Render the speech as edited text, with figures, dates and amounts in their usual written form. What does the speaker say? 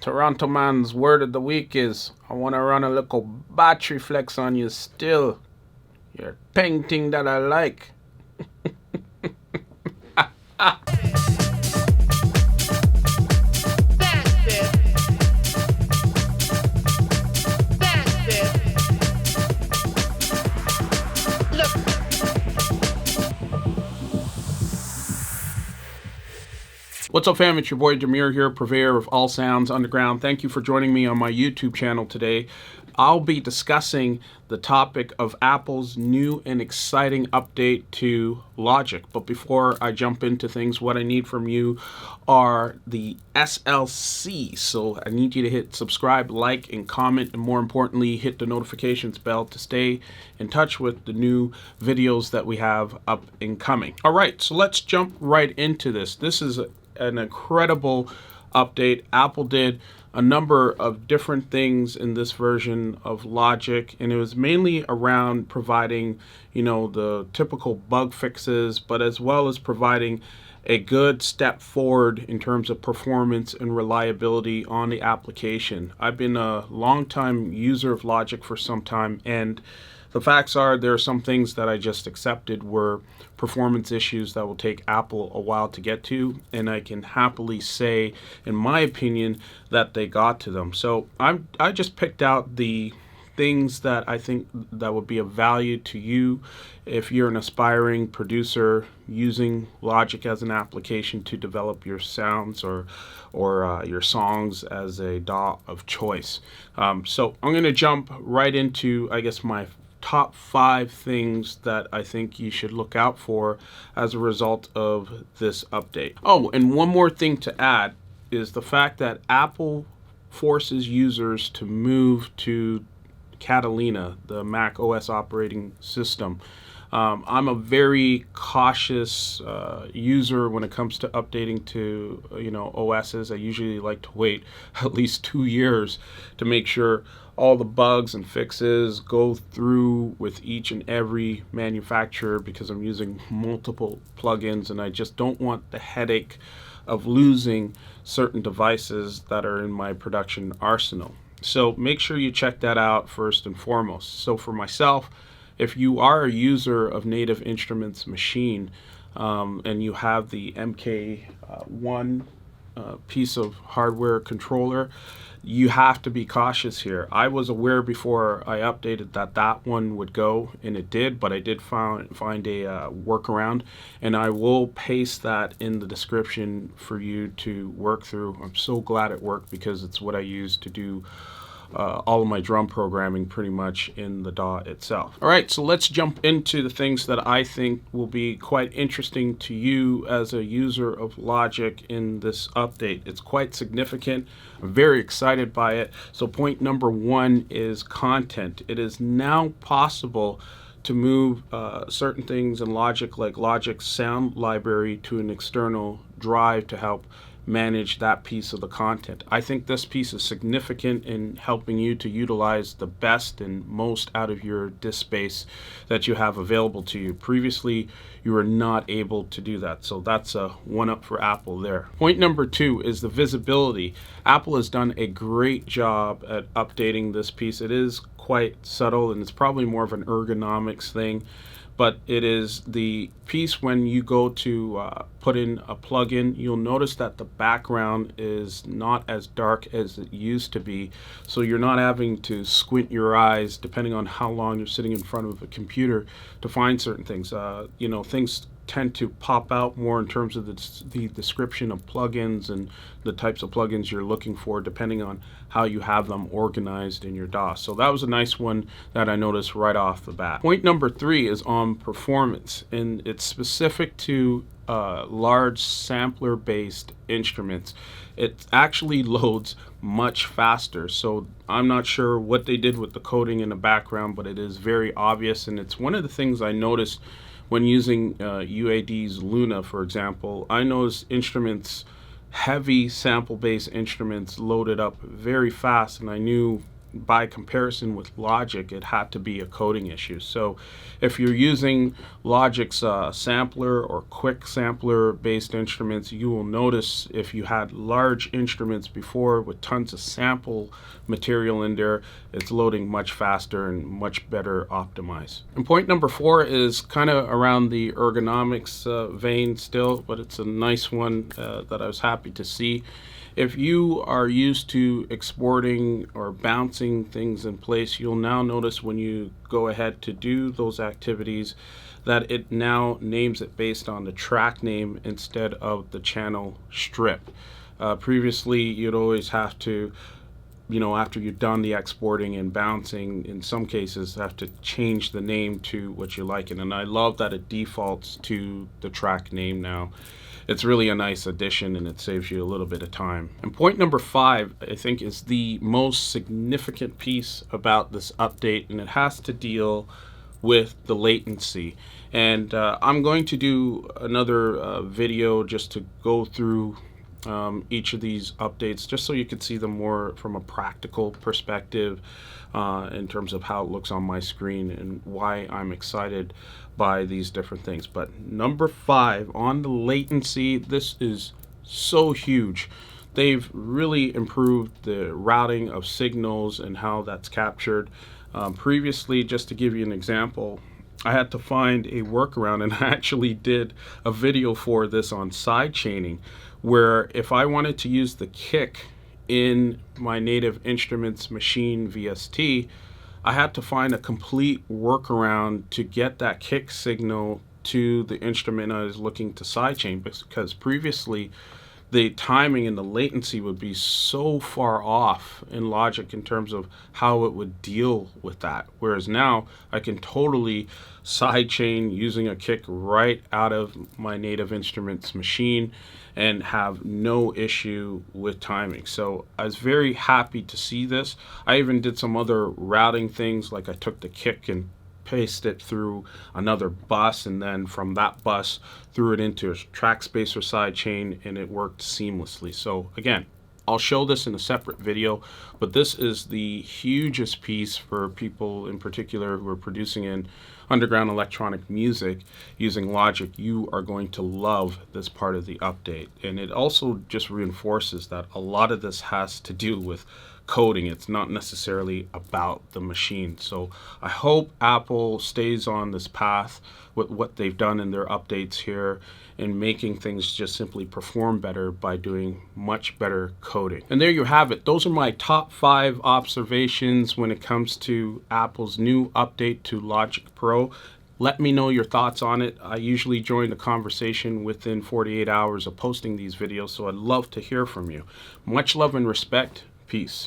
Toronto man's word of the week is I want to run a little battery flex on you still. You're painting that I like. What's up, fam? It's your boy Demir here, purveyor of all sounds underground. Thank you for joining me on my YouTube channel today. I'll be discussing the topic of Apple's new and exciting update to Logic. But before I jump into things, what I need from you are the SLC. So I need you to hit subscribe, like, and comment, and more importantly, hit the notifications bell to stay in touch with the new videos that we have up and coming. All right, so let's jump right into this. This is an incredible update. Apple did a number of different things in this version of Logic, and it was mainly around providing, the typical bug fixes, but as well as providing a good step forward in terms of performance and reliability on the application. I've been a long-time user of Logic for some time, and the facts are there are some things that I just accepted were performance issues that will take Apple a while to get to, and I can happily say, in my opinion, that they got to them. So I just picked out the things that I think that would be of value to you if you're an aspiring producer using Logic as an application to develop your sounds or your songs as a DAW of choice. So I'm going to jump right into, I guess, my top 5 things that I think you should look out for as a result of this update. Oh, and one more thing to add is the fact that Apple forces users to move to Catalina, the Mac OS operating system. I'm a very cautious user when it comes to updating to OSs. I usually like to wait at least 2 years to make sure all the bugs and fixes go through with each and every manufacturer, because I'm using multiple plugins and I just don't want the headache of losing certain devices that are in my production arsenal. So make sure you check that out first and foremost. So for myself, if you are a user of Native Instruments Machine and you have the MK1 piece of hardware controller, you have to be cautious here. I was aware before I updated that one would go, and it did, but I did find a workaround, and I will paste that in the description for you to work through. I'm so glad it worked because it's what I use to do all of my drum programming pretty much in the DAW itself. All right, so let's jump into the things that I think will be quite interesting to you as a user of Logic in this update. It's quite significant. I'm very excited by it. So point number 1 is content. It is now possible to move certain things in Logic, like Logic's sound library, to an external drive to help manage that piece of the content. I think this piece is significant in helping you to utilize the best and most out of your disk space that you have available to you. Previously, you were not able to do that, so that's a one-up for Apple there. Point number 2 is the visibility. Apple has done a great job at updating this piece. It is quite subtle, and it's probably more of an ergonomics thing, but it is the piece when you go to put in a plugin, you'll notice that the background is not as dark as it used to be, so you're not having to squint your eyes depending on how long you're sitting in front of a computer to find certain things. Things tend to pop out more in terms of the description of plugins and the types of plugins you're looking for depending on how you have them organized in your DAW. So that was a nice one that I noticed right off the bat. Point number 3 is on performance, and it's specific to large sampler based instruments. It actually loads much faster, so I'm not sure what they did with the coding in the background, but it is very obvious, and it's one of the things I noticed when using UAD's Luna, for example. I noticed heavy sample-based instruments loaded up very fast, and I knew by comparison with Logic, it had to be a coding issue. So if you're using Logic's sampler or quick sampler based instruments, you will notice if you had large instruments before with tons of sample material in there, it's loading much faster and much better optimized. And point number 4 is kind of around the ergonomics vein still, but it's a nice one that I was happy to see. If you are used to exporting or bouncing things in place, you'll now notice when you go ahead to do those activities that it now names it based on the track name instead of the channel strip. Previously, you'd always have to, after you've done the exporting and bouncing, in some cases have to change the name to what you like. And I love that it defaults to the track name now. It's really a nice addition, and it saves you a little bit of time. And point number 5, I think, is the most significant piece about this update, and it has to deal with the latency. And I'm going to do another video just to go through each of these updates, just so you can see them more from a practical perspective in terms of how it looks on my screen and why I'm excited by these different things. But number 5 on the latency, this is so huge. They've really improved the routing of signals and how that's captured. Previously, just to give you an example, I had to find a workaround, and I actually did a video for this on sidechaining, where if I wanted to use the kick in my Native Instruments machine VST, I had to find a complete workaround to get that kick signal to the instrument I was looking to sidechain, because previously the timing and the latency would be so far off in Logic in terms of how it would deal with that. Whereas now I can totally sidechain using a kick right out of my Native Instruments machine and have no issue with timing. So I was very happy to see this. I even did some other routing things, like I took the kick and paste it through another bus, and then from that bus threw it into a track spacer sidechain, and it worked seamlessly. So again, I'll show this in a separate video, but this is the hugest piece for people in particular who are producing in underground electronic music using Logic. You are going to love this part of the update, and it also just reinforces that a lot of this has to do with coding. It's not necessarily about the machine. So I hope Apple stays on this path with what they've done in their updates here and making things just simply perform better by doing much better coding. And there you have it. Those are my top 5 observations when it comes to Apple's new update to Logic Pro. Let me know your thoughts on it. I usually join the conversation within 48 hours of posting these videos, so I'd love to hear from you. Much love and respect. Peace.